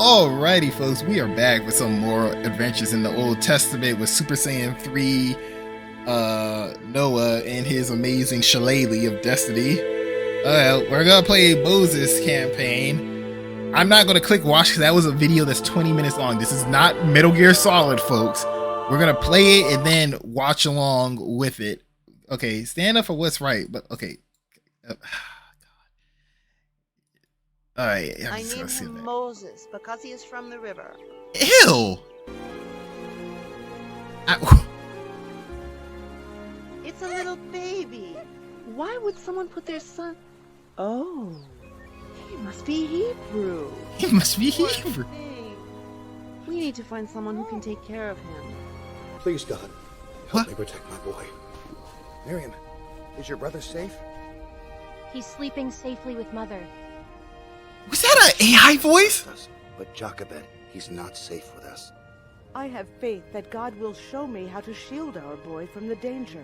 Alrighty, folks, we are back with some more adventures in the Old Testament with Super Saiyan 3, Noah, and his amazing shillelagh of destiny. We're gonna play Moses campaign. I'm not gonna click watch because that was a video that's 20 minutes long. This is not Metal Gear Solid, folks. We're gonna play it and then watch along with it. Okay, stand up for what's right, but okay. Alright, I named him Moses because he is from the river. Ew! It's a little baby. Why would someone put their son? Oh, he must be Hebrew. He must be Hebrew. We need to find someone who can take care of him. Please, God, help me protect my boy. Miriam, is your brother safe? He's sleeping safely with Mother. Was that an AI voice? But Jochebed, he's not safe with us. I have faith that God will show me how to shield our boy from the danger.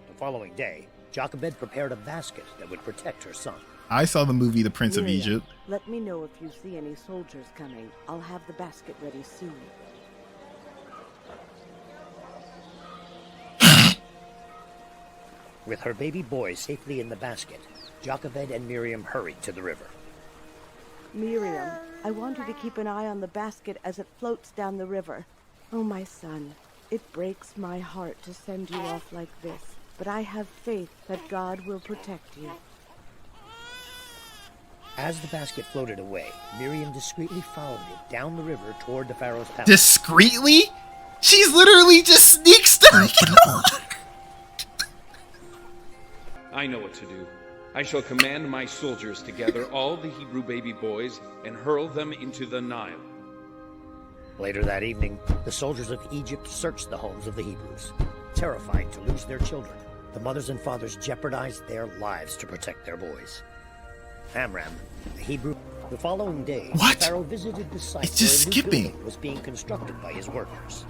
The following day, Jochebed prepared a basket that would protect her son. I saw the movie The Prince of Egypt. Let me know if you see any soldiers coming. I'll have the basket ready soon. With her baby boy safely in the basket, Jochebed and Miriam hurried to the river. Miriam, I want you to keep an eye on the basket as it floats down the river. Oh, my son, it breaks my heart to send you off like this, but I have faith that God will protect you. As the basket floated away, Miriam discreetly followed it down the river toward the Pharaoh's palace. Discreetly? She's literally just sneak stalking. I know what to do. I shall command my soldiers to gather all the Hebrew baby boys and hurl them into the Nile. Later that evening, the soldiers of Egypt searched the homes of the Hebrews. Terrified to lose their children, the mothers and fathers jeopardized their lives to protect their boys. Amram, the Hebrew. The following day, What? Pharaoh visited the site It's just where a new skipping. building was being constructed by his workers.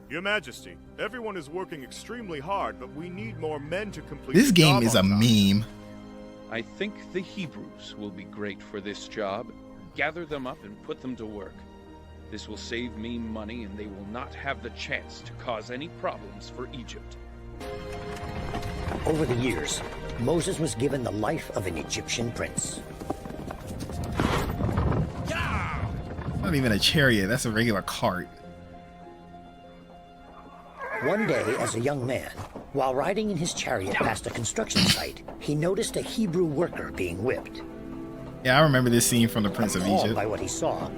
Your Majesty, everyone is working extremely hard, but we need more men to complete This the game job is a on time. meme. I think the Hebrews will be great for this job. Gather them up and put them to work. This will save me money, and they will not have the chance to cause any problems for Egypt. Over the years, Moses was given the life of an Egyptian prince. It's not even a chariot, that's a regular cart. One day, as a young man, while riding in his chariot past a construction site, he noticed a Hebrew worker being whipped. Yeah, I remember this scene from The Prince of Appalled Egypt. by what he saw,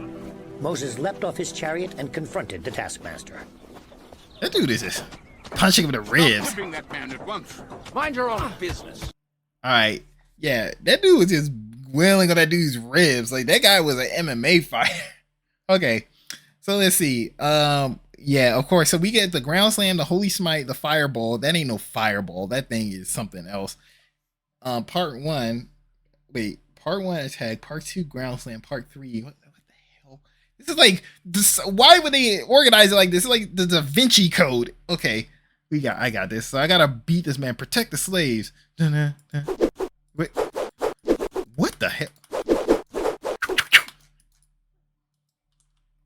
Moses leapt off his chariot and confronted the taskmaster. That dude is just punching him in the ribs. Bring that man at once. Mind your own business. Alright, yeah, that dude was just wailing on that dude's ribs. Like, that guy was an MMA fighter. Okay, so let's see. Yeah, of course. So we get the ground slam, the holy smite, the fireball. That ain't no fireball. That thing is something else. Part one attack, part 2 ground slam, part 3. What the hell? This is like this. Why would they organize it like this? It's like the Da Vinci Code. Okay, I got this. So I gotta beat this man. Protect the slaves. Wait, what the hell?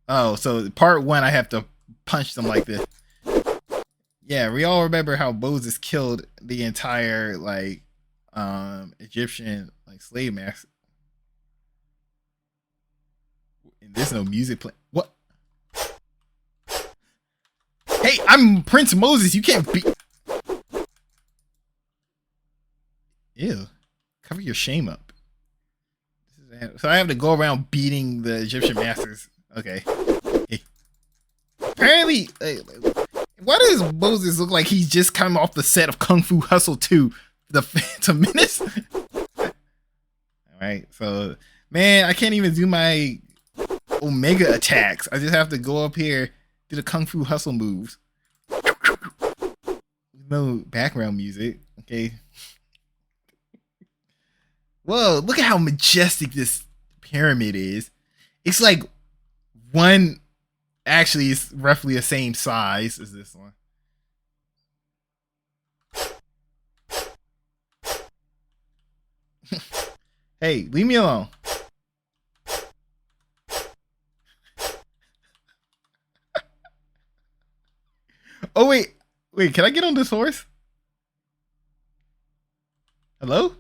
Oh, so part 1 I have to punch them like this. Yeah, we all remember how Moses killed the entire like Egyptian like slave master. And there's no music play. What? Hey, I'm Prince Moses. You can't be. Ew. Cover your shame up. So I have to go around beating the Egyptian masters. Okay. Hey. Apparently, why does Moses look like he's just come off the set of Kung Fu Hustle 2, The Phantom Menace? Alright, so, man, I can't even do my Omega attacks. I just have to go up here, do the Kung Fu Hustle moves. No background music, okay? Whoa, look at how majestic this pyramid is. It's like one... Actually, it's roughly the same size as this one. Hey, leave me alone. Oh wait, can I get on this horse? Hello?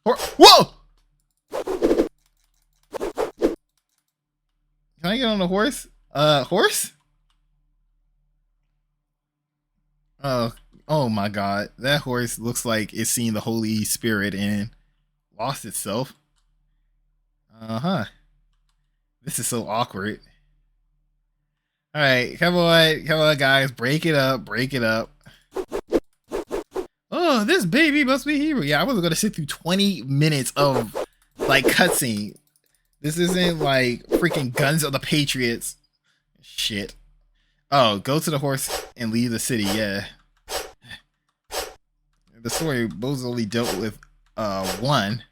Whoa! Can I get on the horse? Horse? Oh my god. That horse looks like it's seen the Holy Spirit and lost itself. Uh-huh. This is so awkward. Alright, come on guys, break it up. Oh, this baby must be Hebrew. Yeah, I wasn't gonna sit through 20 minutes of like cutscene. This isn't like freaking Guns of the Patriots. Shit. Oh, go to the horse and leave the city, yeah. The story Moses only dealt with one.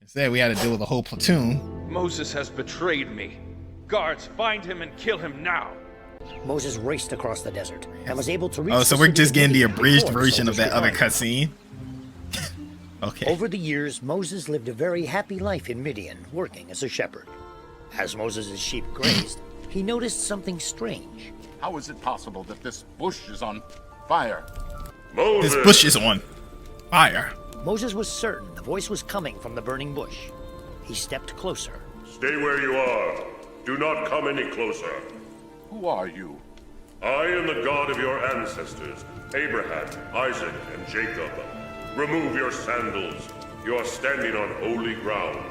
Instead, we had to deal with a whole platoon. Moses has betrayed me. Guards, find him and kill him now. Moses raced across the desert and was able to reach. Oh, so we're just getting the abridged version of that other cutscene. Okay. Over the years, Moses lived a very happy life in Midian, working as a shepherd. As Moses' sheep grazed, he noticed something strange. How is it possible that this bush is on fire? Moses. This bush is on fire. Moses was certain the voice was coming from the burning bush. He stepped closer. Stay where you are. Do not come any closer. Who are you? I am the God of your ancestors, Abraham, Isaac, and Jacob. Remove your sandals. You are standing on holy ground.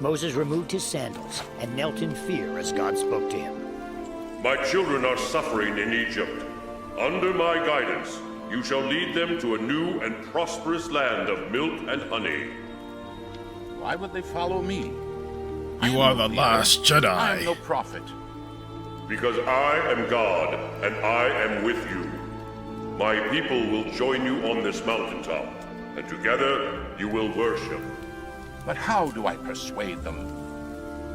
Moses removed his sandals and knelt in fear as God spoke to him. My children are suffering in Egypt. Under my guidance, you shall lead them to a new and prosperous land of milk and honey. Why would they follow me? You are the last Jedi. I am no prophet. Because I am God, and I am with you. My people will join you on this mountaintop, and together you will worship. But how do I persuade them?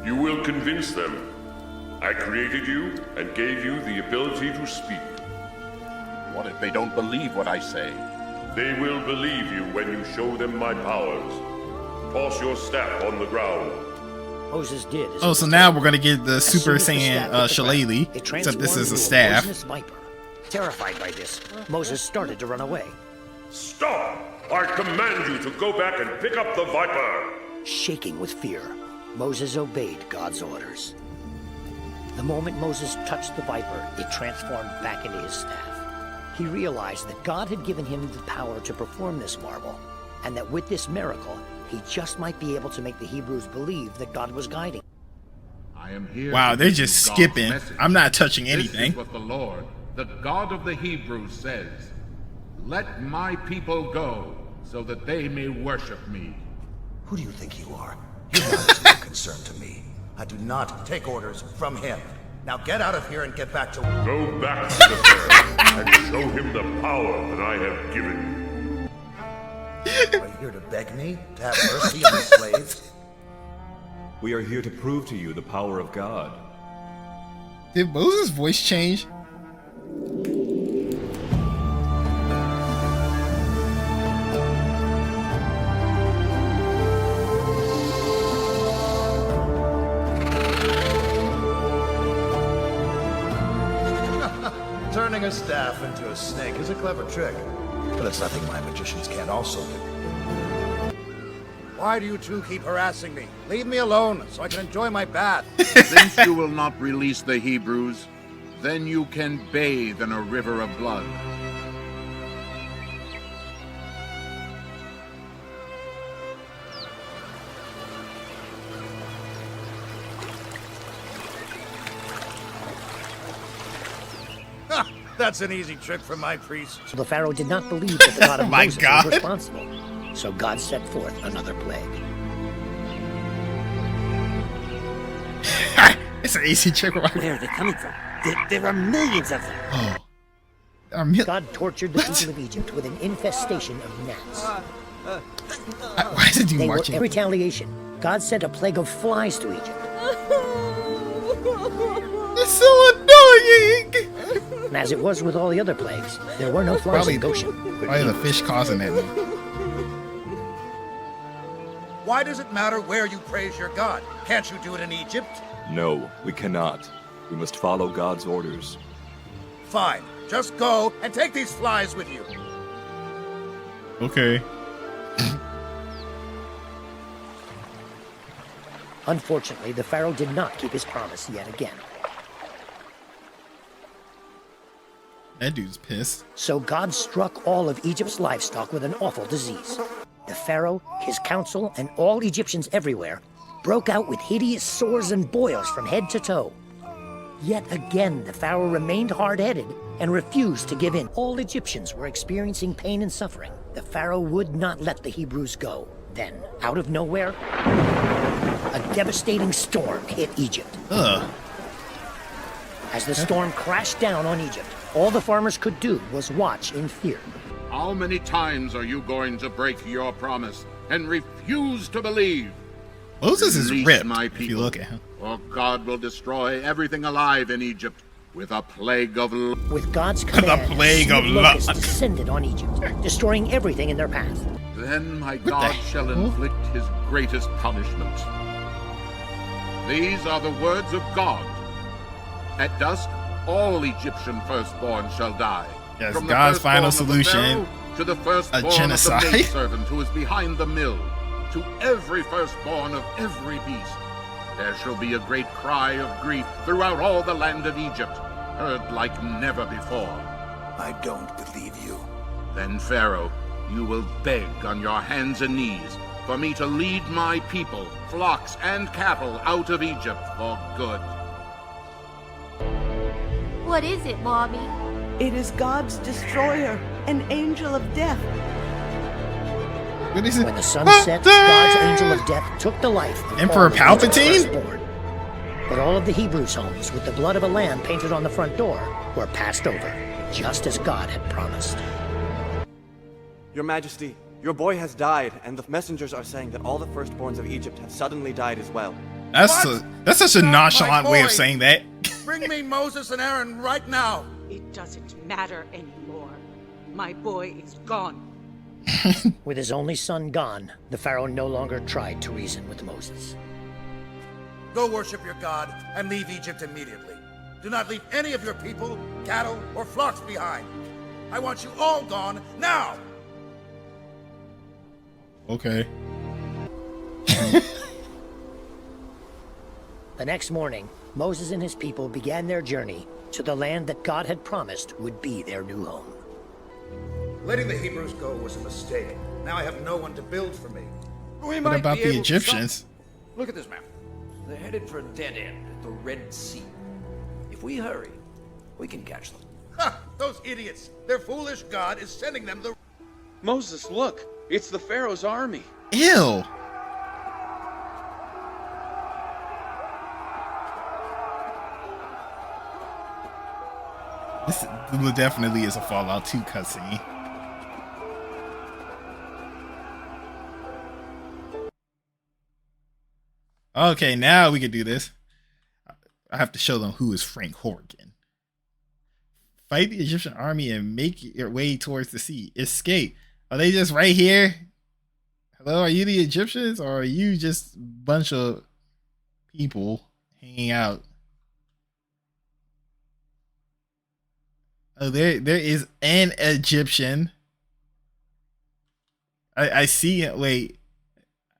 You will convince them. I created you and gave you the ability to speak. What if they don't believe what I say? They will believe you when you show them my powers. Toss your staff on the ground. Moses did. Oh, so now we're gonna get the Super Saiyan Shillelagh, except this is a staff. Terrified by this, Moses started to run away. Stop! I command you to go back and pick up the viper! Shaking with fear, Moses obeyed God's orders. The moment Moses touched the viper, it transformed back into his staff. He realized that God had given him the power to perform this marvel, and that with this miracle, he just might be able to make the Hebrews believe that God was guiding. I am here. Wow, they're just skipping. I'm not touching anything. This is what the Lord, the God of the Hebrews, says. Let my people go, so that they may worship me. Who do you think you are? You're not as no concern to me. I do not take orders from him. Now get out of here and get back to... Go back to the Pharaoh and show him the power that I have given you. Are you here to beg me to have mercy on the slaves? We are here to prove to you the power of God. Did Moses' voice change? Turning a staff into a snake is a clever trick, but it's nothing my magicians can't also do. Why do you two keep harassing me? Leave me alone so I can enjoy my bath. Since you will not release the Hebrews, then you can bathe in a river of blood. That's an easy trick for my priest. So the Pharaoh did not believe that the God of Moses was responsible. So God set forth another plague. It's an easy trick. Where are they coming from? There are millions of them. Oh. God tortured the people of Egypt with an infestation of gnats. Why is it They were marching? in retaliation. God sent a plague of flies to Egypt. It's so annoying! And as it was with all the other plagues, there were no flies in Goshen. Why are the fish causing that? Why does it matter where you praise your God? Can't you do it in Egypt? No, we cannot. We must follow God's orders. Fine. Just go and take these flies with you. Okay. Unfortunately, the pharaoh did not keep his promise yet again. That dude's pissed. So God struck all of Egypt's livestock with an awful disease. The pharaoh, his council, and all Egyptians everywhere broke out with hideous sores and boils from head to toe. Yet again, the pharaoh remained hard-headed and refused to give in. All Egyptians were experiencing pain and suffering. The pharaoh would not let the Hebrews go. Then, out of nowhere, a devastating storm hit Egypt. As the storm crashed down on Egypt, all the farmers could do was watch in fear. How many times are you going to break your promise and refuse to believe? Moses is Release ripped, my if you people, look at him. or God will destroy everything alive in Egypt with a plague of With God's command, the plague of locusts luck descended on Egypt, destroying everything in their path. Then my God shall inflict his greatest punishment. These are the words of God. At dusk, all Egyptian firstborn shall die. Yes, From the God's firstborn final of the solution, pharaoh to the firstborn a genocide. of the maidservant who is behind the mill, to every firstborn of every beast. There shall be a great cry of grief throughout all the land of Egypt, heard like never before. I don't believe you. Then, Pharaoh, you will beg on your hands and knees for me to lead my people, flocks and cattle out of Egypt for good. What is it, Mommy? It is God's destroyer, an angel of death. When the sun set, God's angel of death took the life of Emperor all of Egypt's Palpatine? firstborn. But all of the Hebrews' homes, with the blood of a lamb painted on the front door, were passed over, just as God had promised. Your Majesty, your boy has died, and the messengers are saying that all the firstborns of Egypt have suddenly died as well. That's such a nonchalant way of saying that. Bring me Moses and Aaron right now. It doesn't matter anymore. My boy is gone. With his only son gone, the pharaoh no longer tried to reason with Moses. Go worship your God and leave Egypt immediately. Do not leave any of your people, cattle, or flocks behind. I want you all gone now. Okay. The next morning, Moses and his people began their journey to the land that God had promised would be their new home. Letting the Hebrews go was a mistake. Now I have no one to build for me. What about the Egyptians? Look at this map. They're headed for a dead end at the Red Sea. If we hurry, we can catch them. Ha! Those idiots! Their foolish God is sending them the... Moses, look! It's the Pharaoh's army. Ew. This definitely is a Fallout 2 cutscene. Okay, now we can do this. I have to show them who is Frank Horgan. Fight the Egyptian army and make your way towards the sea. Escape. Are they just right here? Hello, are you the Egyptians or are you just a bunch of people hanging out? Oh, there is an Egyptian. I see it. Wait.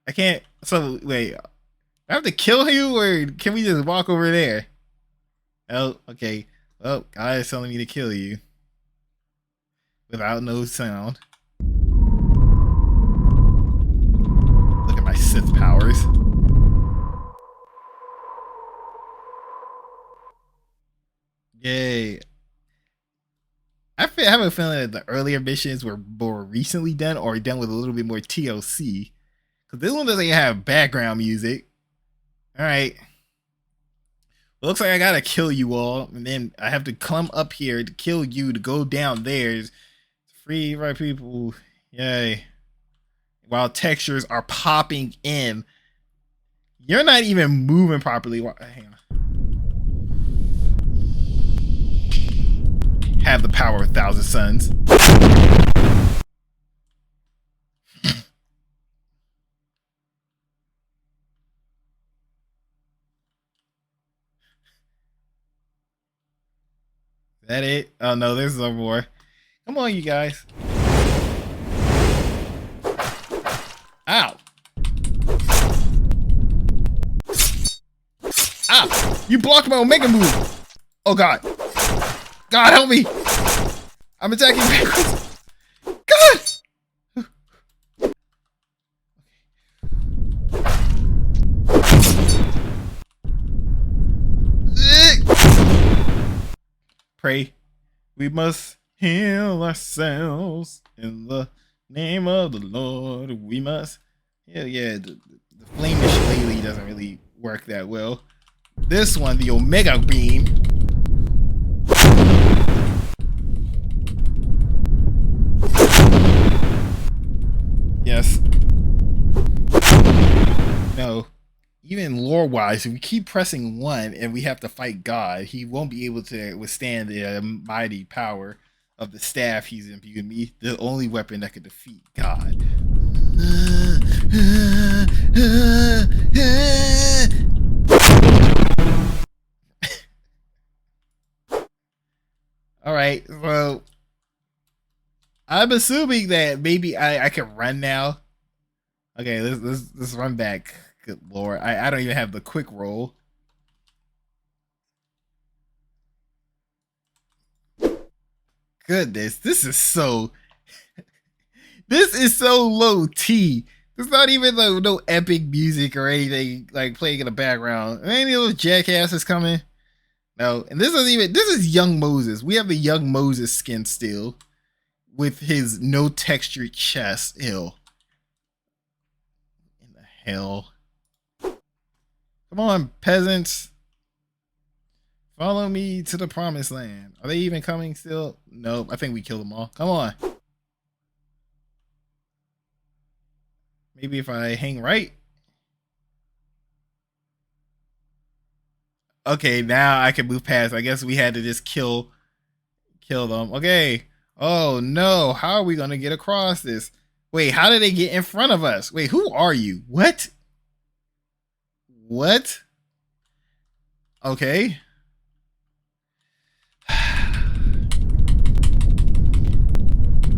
I can't. So, wait. I have to kill you or can we just walk over there? Oh, okay. Well, God is telling me to kill you. Without no sound. Look at my Sith powers. Yay. I have a feeling that the earlier missions were more recently done or done with a little bit more TLC. Because this one doesn't have background music. Alright. Looks like I gotta kill you all. And then I have to come up here to kill you to go down there. Free right people. Yay. While textures are popping in. You're not even moving properly. Hang on. Have the power of 1,000 suns. That it? Oh no, there's no more. Come on, you guys. Ow. Ah! You blocked my Omega move! Oh god. God help me! I'm attacking backwards. God! Pray. We must heal ourselves in the name of the Lord. We must. Yeah, the flame shillelagh doesn't really work that well. This one, the Omega Beam. Yes. No. Even lore-wise, if we keep pressing 1 and we have to fight God, he won't be able to withstand the mighty power of the staff he's imbued me, the only weapon that could defeat God. Alright, well, I'm assuming that maybe I can run now. Okay, let's run back. Good lord, I don't even have the quick roll. Goodness, this is so low T. There's not even no epic music or anything like playing in the background. Any little jackasses coming? No, and this is young Moses. We have the young Moses skin still with his no textured chest. Ew. In the hell. Come on, peasants. Follow me to the promised land. Are they even coming still? Nope. I think we killed them all. Come on. Maybe if I hang right. Okay, now I can move past. I guess we had to just kill them. Okay. Oh no. How are we going to get across this? Wait, how did they get in front of us? Wait, who are you? What? What? Okay.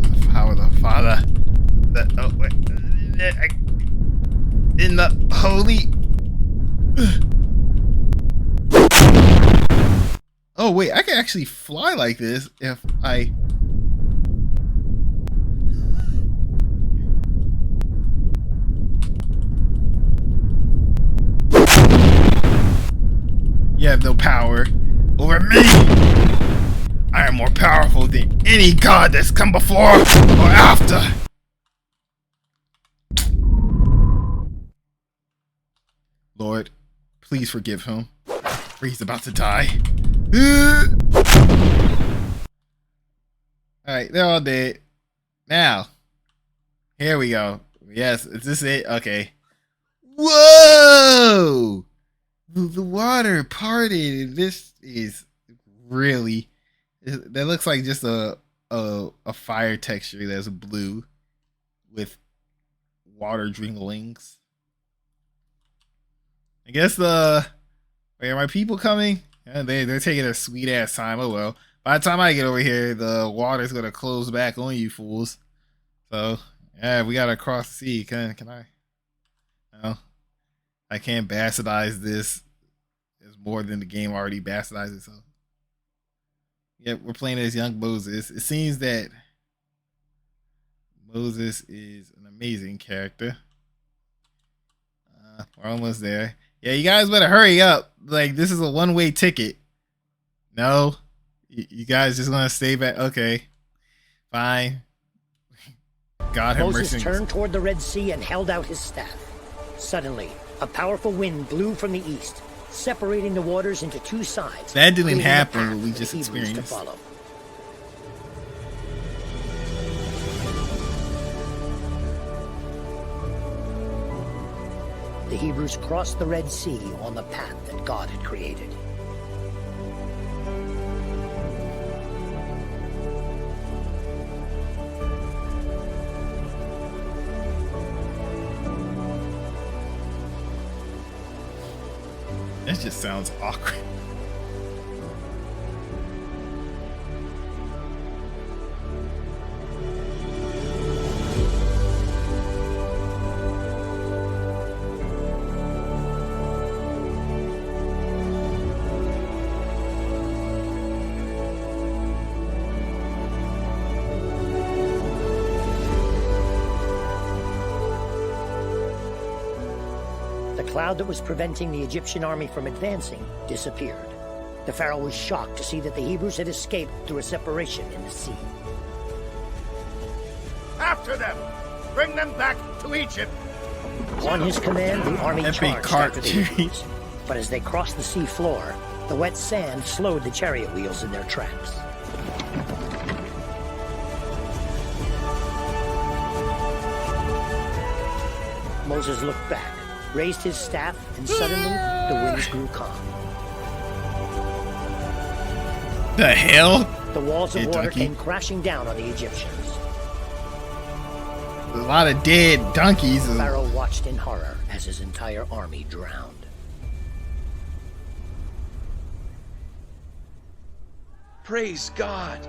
The power of the Father. In the holy. Oh wait, I can actually fly like this if I. You have no power over me. I am more powerful than any god that's come before or after. Lord, please forgive him, for he's about to die. Alright, they're all dead. Now, here we go. Yes, is this it? Okay. Whoa! The water parted. This is really. That looks like just a fire texture that's blue with water drinklings. I guess wait, are my people coming? Yeah, they're taking a sweet ass time. Oh well. By the time I get over here, the water's gonna close back on you fools. So yeah, we gotta cross the sea. Can I? No, I can't bastardize this. It's more than the game already bastardized itself. Yep, we're playing as young Moses. It seems that Moses is an amazing character. We're almost there. Yeah, you guys better hurry up. Like, this is a one-way ticket. No? You guys just want to stay back? Okay. Fine. God have mercy. Moses turned toward the Red Sea and held out his staff. Suddenly, a powerful wind blew from the east, separating the waters into two sides. That didn't happen, what we just experienced. Follow. The Hebrews crossed the Red Sea on the path that God had created. That just sounds awkward. The cloud that was preventing the Egyptian army from advancing disappeared. The pharaoh was shocked to see that the Hebrews had escaped through a separation in the sea. After them! Bring them back to Egypt! On his command, the army That big charged cart. after the Hebrews. But as they crossed the sea floor, the wet sand slowed the chariot wheels in their tracks. Moses looked back, raised his staff, and suddenly the winds grew calm. The hell? The walls of Hey, water donkey. came crashing down on the Egyptians. A lot of dead donkeys. The pharaoh watched in horror as his entire army drowned. Praise God!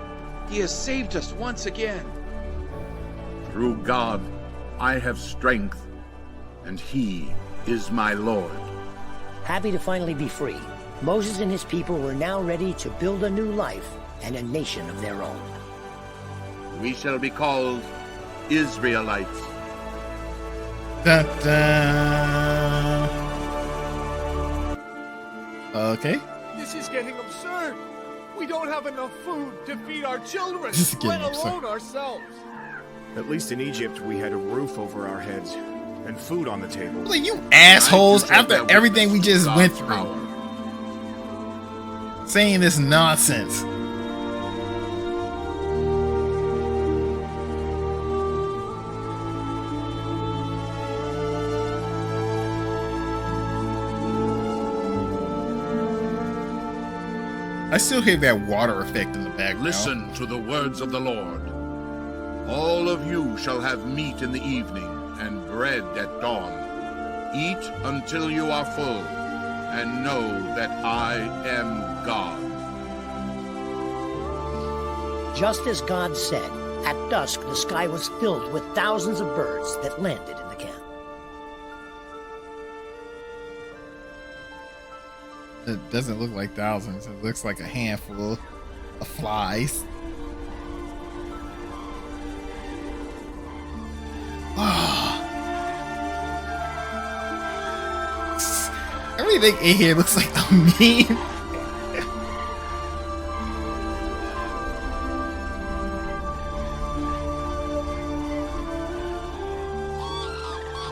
He has saved us once again. Through God, I have strength, and He is my Lord. Happy to finally be free, Moses and his people were now ready to build a new life and a nation of their own. We shall be called Israelites. Dun, dun. Okay. This is getting absurd. We don't have enough food to feed our children, This is getting let absurd. alone ourselves. At least in Egypt, we had a roof over our heads and food on the table. Like, you assholes, I after that everything we just God's went through. power. Saying this nonsense. I still hear that water effect in the background. Listen to the words of the Lord. All of you shall have meat in the evening and bread at dawn. Eat until you are full, and know that I am God. Just as God said, at dusk the sky was filled with thousands of birds that landed in the camp. It doesn't look like thousands. It looks like a handful of flies. Everything in here looks like a meme.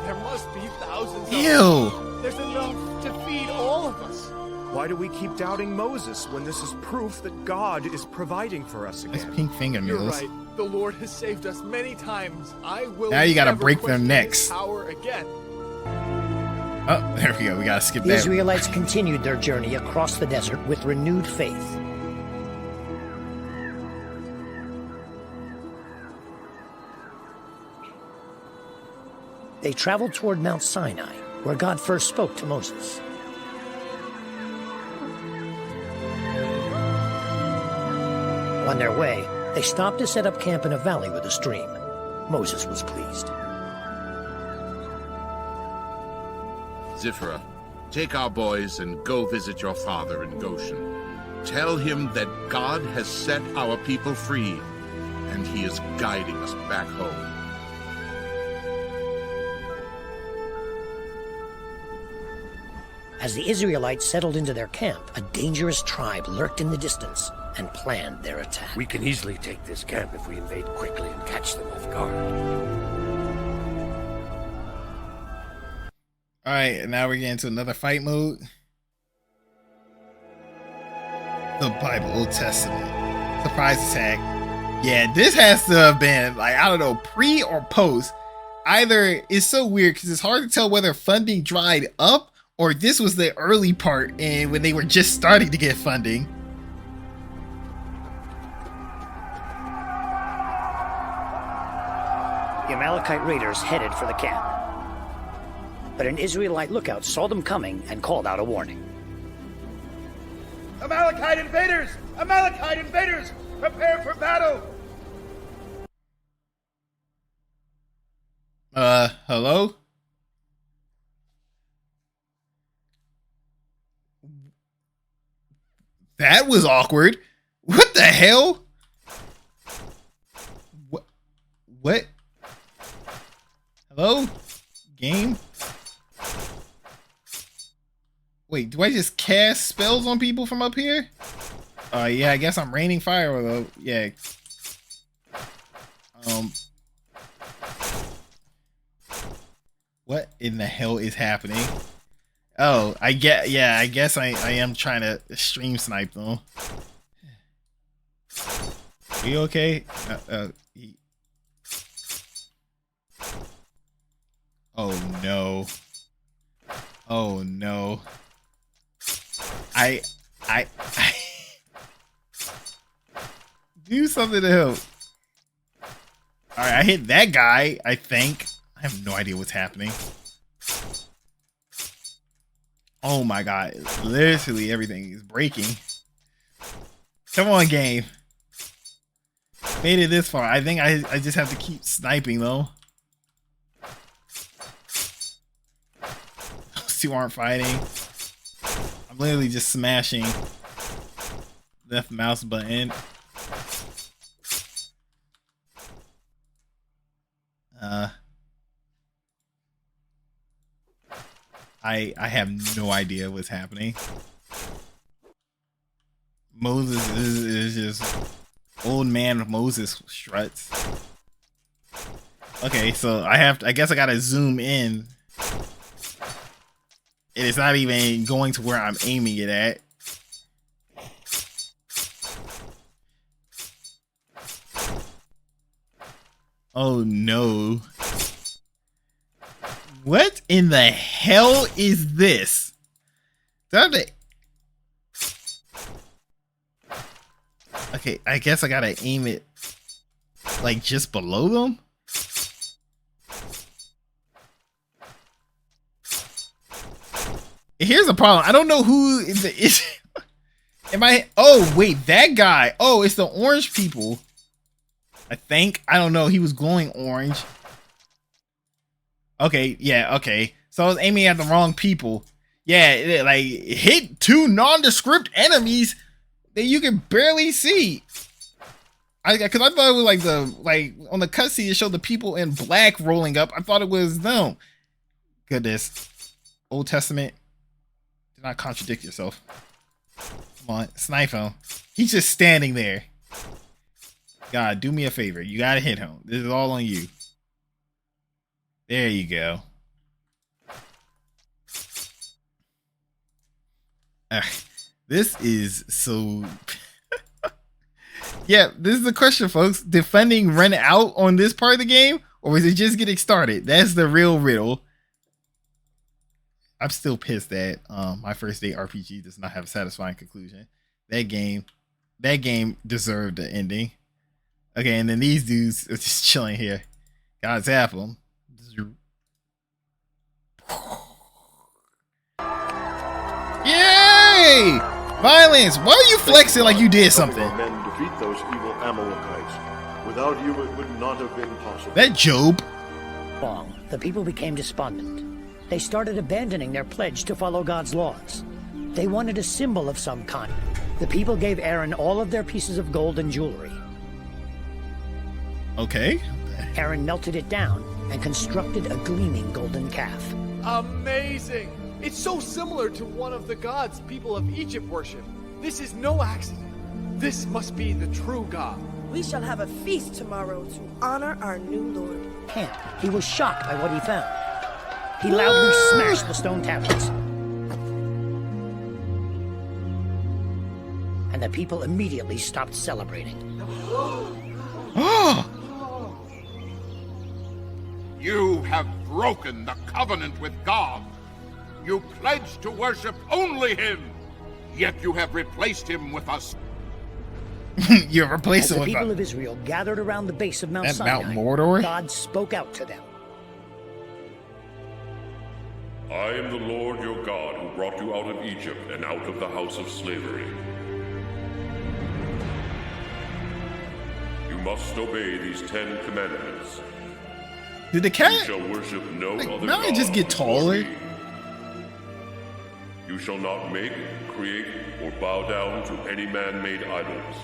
There must be thousands of Ew. them. There's enough to feed all of us. Why do we keep doubting Moses when this is proof that God is providing for us That's again? pink You're fingernails. right. The Lord has saved us many times. I will Now you gotta never break their question necks. His power again. Oh, there we go. We gotta skip The that. Israelites continued their journey across the desert with renewed faith. They traveled toward Mount Sinai, where God first spoke to Moses. On their way, they stopped to set up camp in a valley with a stream. Moses was pleased. Zipporah, take our boys and go visit your father in Goshen. Tell him that God has set our people free, and he is guiding us back home. As the Israelites settled into their camp, a dangerous tribe lurked in the distance and planned their attack. We can easily take this camp if we invade quickly and catch them off guard. Alright, now we're getting into another fight mode. The Bible, Old Testament. Surprise attack. Yeah, this has to have been, like, I don't know, pre or post. Either it's so weird because it's hard to tell whether funding dried up or this was the early part and when they were just starting to get funding. The Amalekite raiders headed for the camp. But an Israelite lookout saw them coming and called out a warning. Amalekite invaders! Amalekite invaders! Prepare for battle! Hello? That was awkward. What the hell? What? Hello? Game? Wait, do I just cast spells on people from up here? Yeah, I guess I'm raining fire though. Yeah. What in the hell is happening? Oh, I guess I am trying to stream snipe them. Are you okay? Oh no. Oh no. I do something to help. Alright, I hit that guy, I think. I have no idea what's happening. Oh my god. Literally everything is breaking. Come on, game. Made it this far. I think I just have to keep sniping though. Those two aren't fighting. I'm literally just smashing left mouse button. I have no idea what's happening. Moses is just old man Moses struts. Okay, so I guess I gotta zoom in. And it's not even going to where I'm aiming it at. Oh no. What in the hell is this? Okay, I guess I gotta aim it like just below them. Here's the problem. I don't know who is. Am I? Oh wait, that guy. Oh, it's the orange people. I think. I don't know. He was glowing orange. Okay, yeah, okay. So I was aiming at the wrong people. Yeah, it, like hit two nondescript enemies that you can barely see. Because I thought it was like on the cutscene it showed the people in black rolling up. I thought it was them. Goodness, Old Testament. Do not contradict yourself. Come on, snipe him. He's just standing there. God, do me a favor. You gotta hit him. This is all on you. There you go. This is so... Yeah, this is the question, folks. Did funding run out on this part of the game? Or is it just getting started? That's the real riddle. I'm still pissed that my first day RPG does not have a satisfying conclusion. That game deserved the ending. Okay, and then these dudes are just chilling here. Gotta zap them. Yay! Violence! Why are you flexing like you did something? Men defeat those evil Amalekites. Without you, it would not have been possible. That Job. Long, the people became despondent. They started abandoning their pledge to follow God's laws. They wanted a symbol of some kind. The people gave Aaron all of their pieces of gold and jewelry. Okay. Aaron melted it down and constructed a gleaming golden calf. Amazing! It's so similar to one of the gods people of Egypt worship. This is no accident. This must be the true God. We shall have a feast tomorrow to honor our new Lord. He was shocked by what he found. He loudly smashed the stone tablets. And the people immediately stopped celebrating. You have broken the covenant with God. You pledged to worship only Him, yet you have replaced Him with us. You're replacing the with people of Israel gathered around the base of Mount Sinai. Mount Mordor? God spoke out to them. I am the Lord your God who brought you out of Egypt and out of the house of slavery. You must obey these 10 commandments. Did the cat? You shall worship no other now God. I just get taller. You shall not make, create, or bow down to any man-made idols.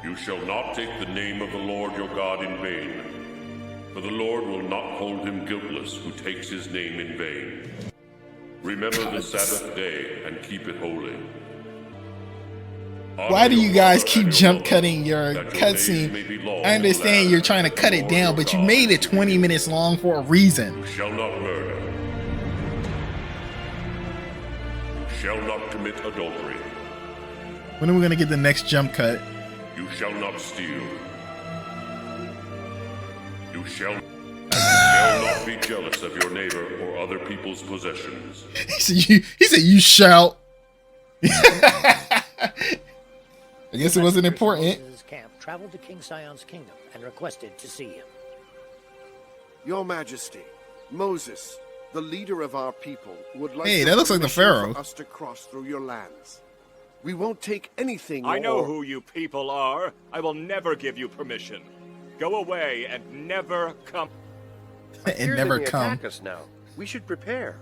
You shall not take the name of the Lord your God in vain, for the Lord will not hold him guiltless who takes his name in vain. Remember the Sabbath day and keep it holy. Why do you guys keep jump cutting your cutscene? I understand you're trying to cut it down, but you made it 20 minutes long for a reason. You shall not murder. You shall not commit adultery. When are we gonna get the next jump cut? You shall not steal. You shall not be jealous of your neighbor or other people's possessions. He said you shall. I guess it wasn't important. Moses' camp traveled to King Sion's kingdom and requested to see him. Your Majesty, Moses, the leader of our people, would like that looks like the Pharaoh. for us to cross through your lands. We won't take anything. I know who you people are. I will never give you permission. Go away and never come. And never come. Attack us now. We should prepare.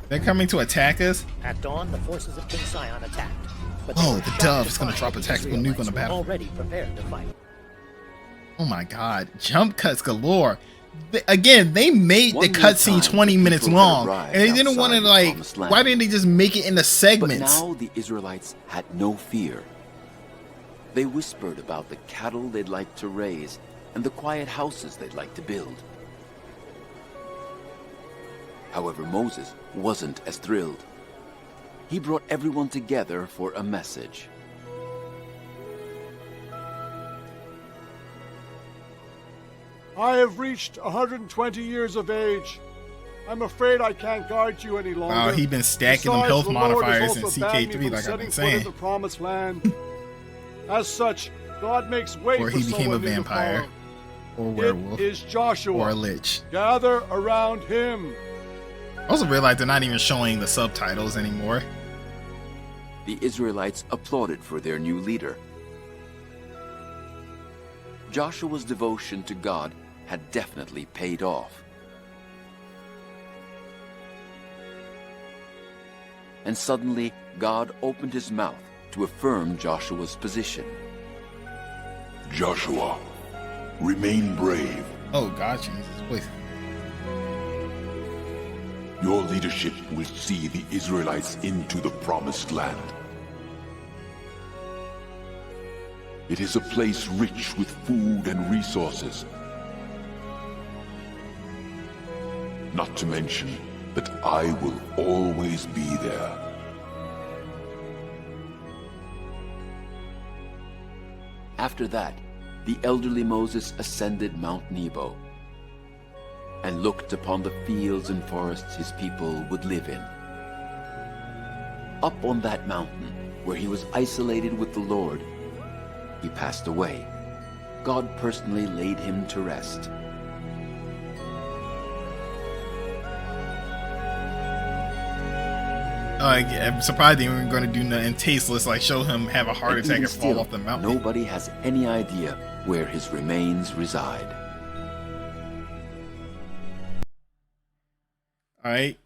They're coming to attack us? At dawn, the forces of King Sion attacked. But the dove is going to drop a tactical nuke on the battle. Already prepared to fight. Oh my god. Jump cuts galore. Again, they made the cutscene 20 minutes long. And they didn't want to, like, why didn't they just make it into segments? But now the Israelites had no fear. They whispered about the cattle they'd like to raise and the quiet houses they'd like to build. However, Moses wasn't as thrilled. He brought everyone together for a message. I have reached 120 years of age. I'm afraid I can't guard you any longer. Wow, he's been stacking them health modifiers in CK3 like I've been saying. The promised land. As such, God makes way or for he became a someone new to vampire, follow. or werewolf, It is Joshua, or a lich. Gather around him. I also realized they're not even showing the subtitles anymore. The Israelites applauded for their new leader. Joshua's devotion to God had definitely paid off. And suddenly, God opened his mouth to affirm Joshua's position. Joshua, remain brave. Oh God, Jesus, please. Your leadership will see the Israelites into the promised land. It is a place rich with food and resources. Not to mention that I will always be there. After that, the elderly Moses ascended Mount Nebo and looked upon the fields and forests his people would live in. Up on that mountain, where he was isolated with the Lord, he passed away. God personally laid him to rest. I'm surprised they weren't going to do nothing tasteless like show him have a heart attack and fall off the mountain. Nobody has any idea where his remains reside. Alright.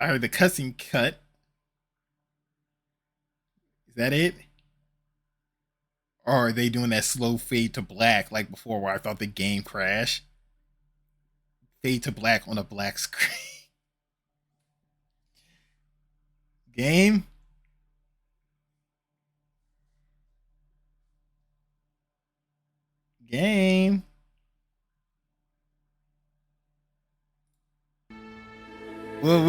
I heard the cussing cut. Is that it? Or are they doing that slow fade to black like before where I thought the game crashed? Fade to black on a black screen. Game? Game? Well,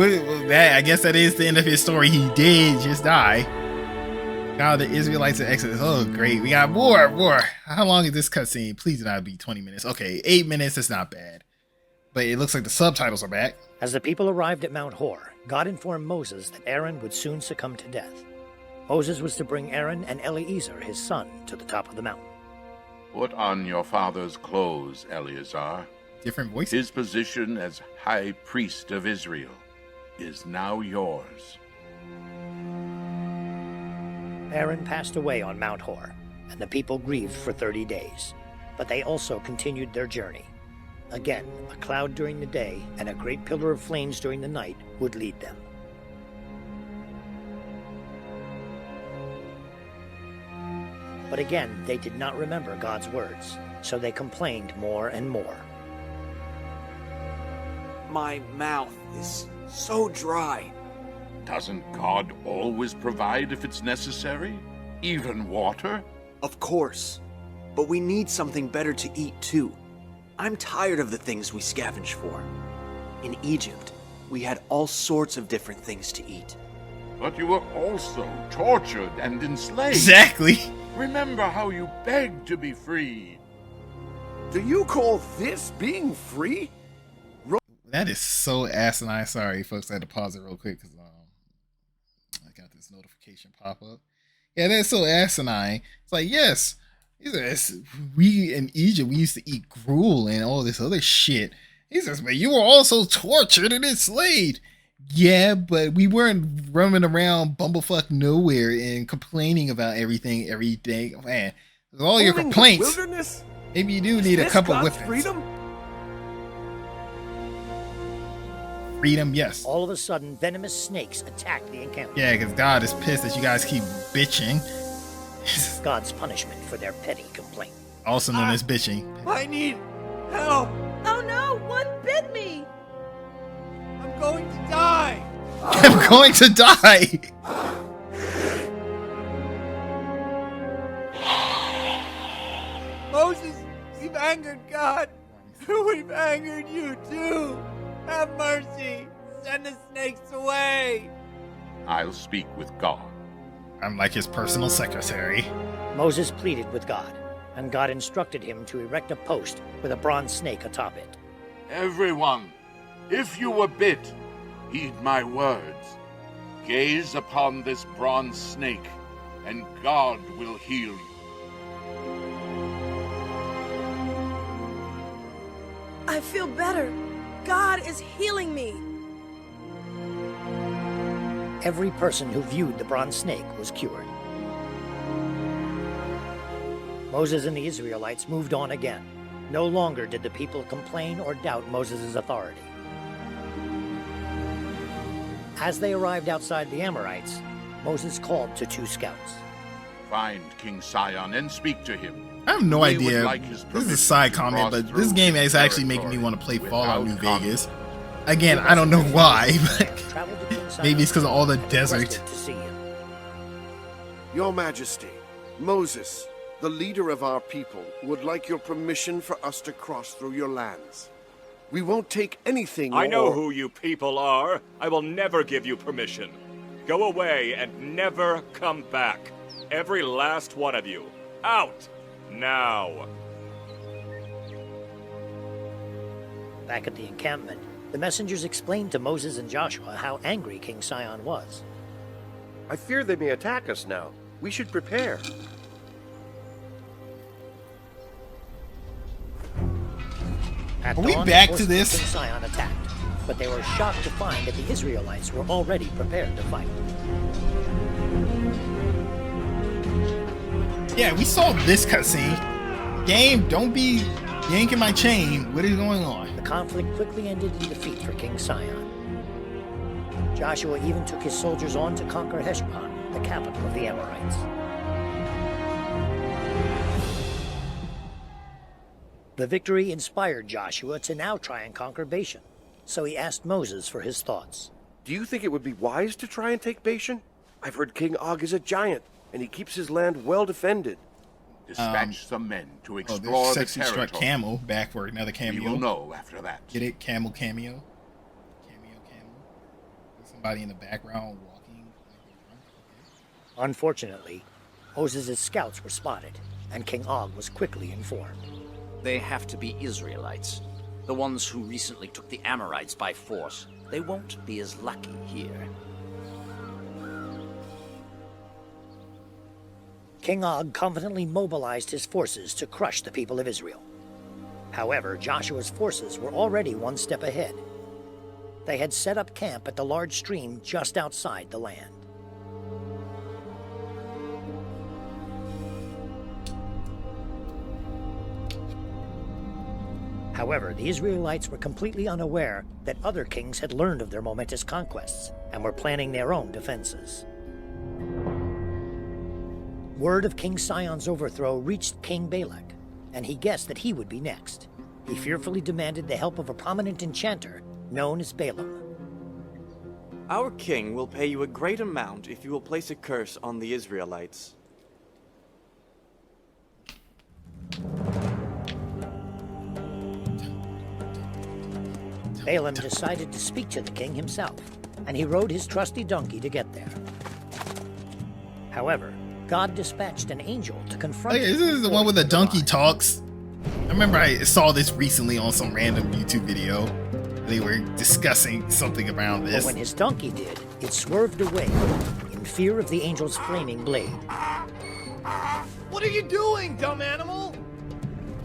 that I guess that is the end of his story. He did just die. Now the Israelites in Exodus. Oh, great. We got more. How long is this cutscene? Please do not be 20 minutes. Okay, 8 minutes. That's not bad. But it looks like the subtitles are back. As the people arrived at Mount Hor, God informed Moses that Aaron would soon succumb to death. Moses was to bring Aaron and Eleazar, his son, to the top of the mountain. Put on your father's clothes, Eleazar. Different voices. His position as high priest of Israel is now yours. Aaron passed away on Mount Hor, and the people grieved for 30 days. But they also continued their journey. Again, a cloud during the day and a great pillar of flames during the night would lead them. But again, they did not remember God's words, so they complained more and more. My mouth is so dry. Doesn't God always provide if it's necessary? Even water? Of course. But we need something better to eat too. I'm tired of the things we scavenge for. In Egypt, we had all sorts of different things to eat. But you were also tortured and enslaved. Exactly. Remember how you begged to be free. Do you call this being free? That is so asinine. Sorry, folks, I had to pause it real quick because I got this notification pop up. Yeah, that's so asinine. It's like, yes, we in Egypt, we used to eat gruel and all this other shit. He says, but you were also tortured and enslaved. Yeah, but we weren't roaming around bumblefuck nowhere and complaining about everything every day. Man, with all your complaints, wilderness? Maybe you do need a couple of whippings. Freedom? Freedom, yes. All of a sudden, venomous snakes attack the encampment. Yeah, because God is pissed that you guys keep bitching. God's punishment for their petty complaint. Also known as bitching. I need help! Oh no, one bit me! I'm going to die! I'm going to die! Moses, we've angered God. We've angered you too. Have mercy. Send the snakes away. I'll speak with God. I'm like his personal secretary. Moses pleaded with God, and God instructed him to erect a post with a bronze snake atop it. Everyone, if you were bit, heed my words. Gaze upon this bronze snake, and God will heal you. I feel better. God is healing me. Every person who viewed the bronze snake was cured. Moses and the Israelites moved on again. No longer did the people complain or doubt Moses' authority. As they arrived outside the Amorites, Moses called to 2 scouts. Find King Sion and speak to him. I have no We idea. would like his This is a permission side to comment, cross but this through game is his actually making me territory want to play Fallout New without Vegas. Again, I don't know why, but maybe it's because of all the desert. To see him. Your Majesty, Moses, the leader of our people, would like your permission for us to cross through your lands. We won't take anything. I know who you people are. I will never give you permission. Go away and never come back. Every last one of you. Out! Now! Back at the encampment, the messengers explained to Moses and Joshua how angry King Sion was. I fear they may attack us now. We should prepare. At Are we dawn, back the to forces of this? King Sion attacked, but they were shocked to find that the Israelites were already prepared to fight. Yeah, we saw this cutscene. Game, don't be yanking my chain. What is going on? The conflict quickly ended in defeat for King Sion. Joshua even took his soldiers on to conquer Heshbon, the capital of the Amorites. The victory inspired Joshua to now try and conquer Bashan, so he asked Moses for his thoughts. Do you think it would be wise to try and take Bashan? I've heard King Og is a giant, and he keeps his land well defended. Dispatch some men to Oh, explore there's the sexy territory. struck camel back for another cameo. We will know after that. Get it? Camel. Cameo. There's somebody in the background walking. Unfortunately, Moses' scouts were spotted, and King Og was quickly informed. They have to be Israelites. The ones who recently took the Amorites by force. They won't be as lucky here. King Og confidently mobilized his forces to crush the people of Israel. However, Joshua's forces were already one step ahead. They had set up camp at the large stream just outside the land. However, the Israelites were completely unaware that other kings had learned of their momentous conquests and were planning their own defenses. Word of King Sion's overthrow reached King Balak, and he guessed that he would be next. He fearfully demanded the help of a prominent enchanter known as Balaam. Our king will pay you a great amount if you will place a curse on the Israelites. Balaam decided to speak to the king himself, and he rode his trusty donkey to get there. However, God dispatched an angel to confront him. This is the one where the donkey talks. I remember I saw this recently on some random YouTube video. They were discussing something around this. But when his donkey did, it swerved away in fear of the angel's flaming blade. What are you doing, dumb animal?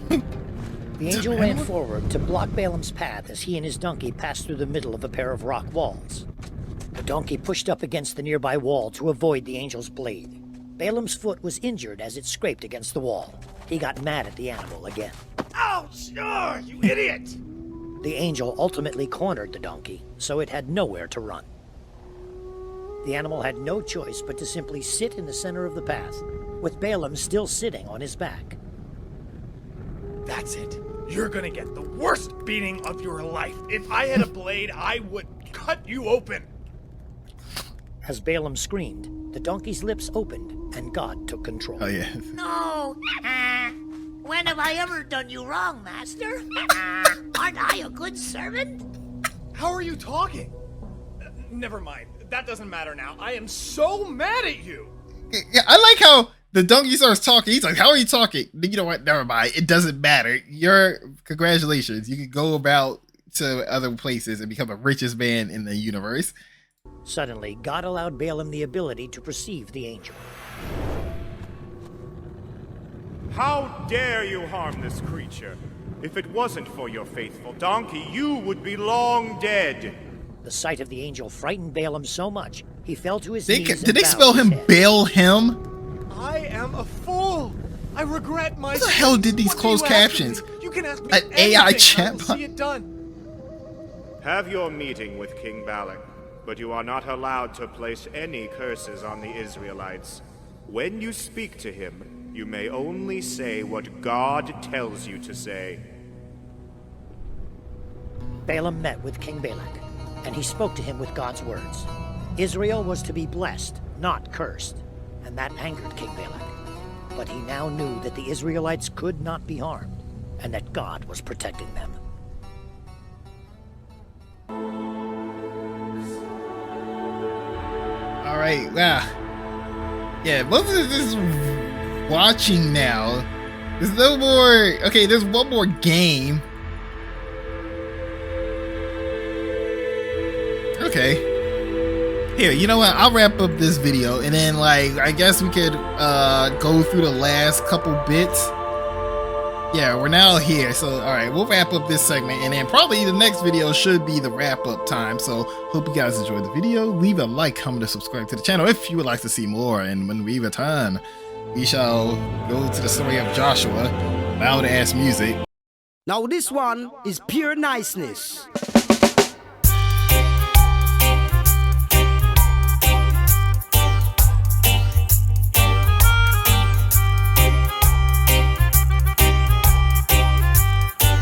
The angel ran forward to block Balaam's path as he and his donkey passed through the middle of a pair of rock walls. The donkey pushed up against the nearby wall to avoid the angel's blade. Balaam's foot was injured as it scraped against the wall. He got mad at the animal again. Oh, sure, you idiot! The angel ultimately cornered the donkey, so it had nowhere to run. The animal had no choice but to simply sit in the center of the path, with Balaam still sitting on his back. That's it. You're gonna get the worst beating of your life. If I had a blade, I would cut you open. As Balaam screamed, the donkey's lips opened, and God took control. Oh, yeah. No. When have I ever done you wrong, Master? Aren't I a good servant? How are you talking? Never mind. That doesn't matter now. I am so mad at you. Yeah, I like how the donkey starts talking. He's like, how are you talking? You know what? Never mind. It doesn't matter. Congratulations. You can go about to other places and become the richest man in the universe. Suddenly, God allowed Balaam the ability to perceive the angel. How dare you harm this creature? If it wasn't for your faithful donkey, you would be long dead. The sight of the angel frightened Balaam so much, he fell to his knees. Did they spell him Bail him? I am a fool. I regret my. What the hell did these closed captions? You can ask me An AI chat. See it done. Have your meeting with King Balak, but you are not allowed to place any curses on the Israelites. When you speak to him, you may only say what God tells you to say. Balaam met with King Balak, and he spoke to him with God's words. Israel was to be blessed, not cursed, and that angered King Balak. But he now knew that the Israelites could not be harmed, and that God was protecting them. All right, wow. Yeah, Moses is watching now. There's no more. Okay, there's one more game. Okay. Here, you know what? I'll wrap up this video, and then, like, I guess we could go through the last couple bits. Yeah, we're now here, so all right, we'll wrap up this segment, and then probably the next video should be the wrap-up time. So hope you guys enjoyed the video. Leave a like, comment, and subscribe to the channel if you would like to see more. And when we return, we shall go to the story of Joshua. Loud ass music. Now this one is pure niceness.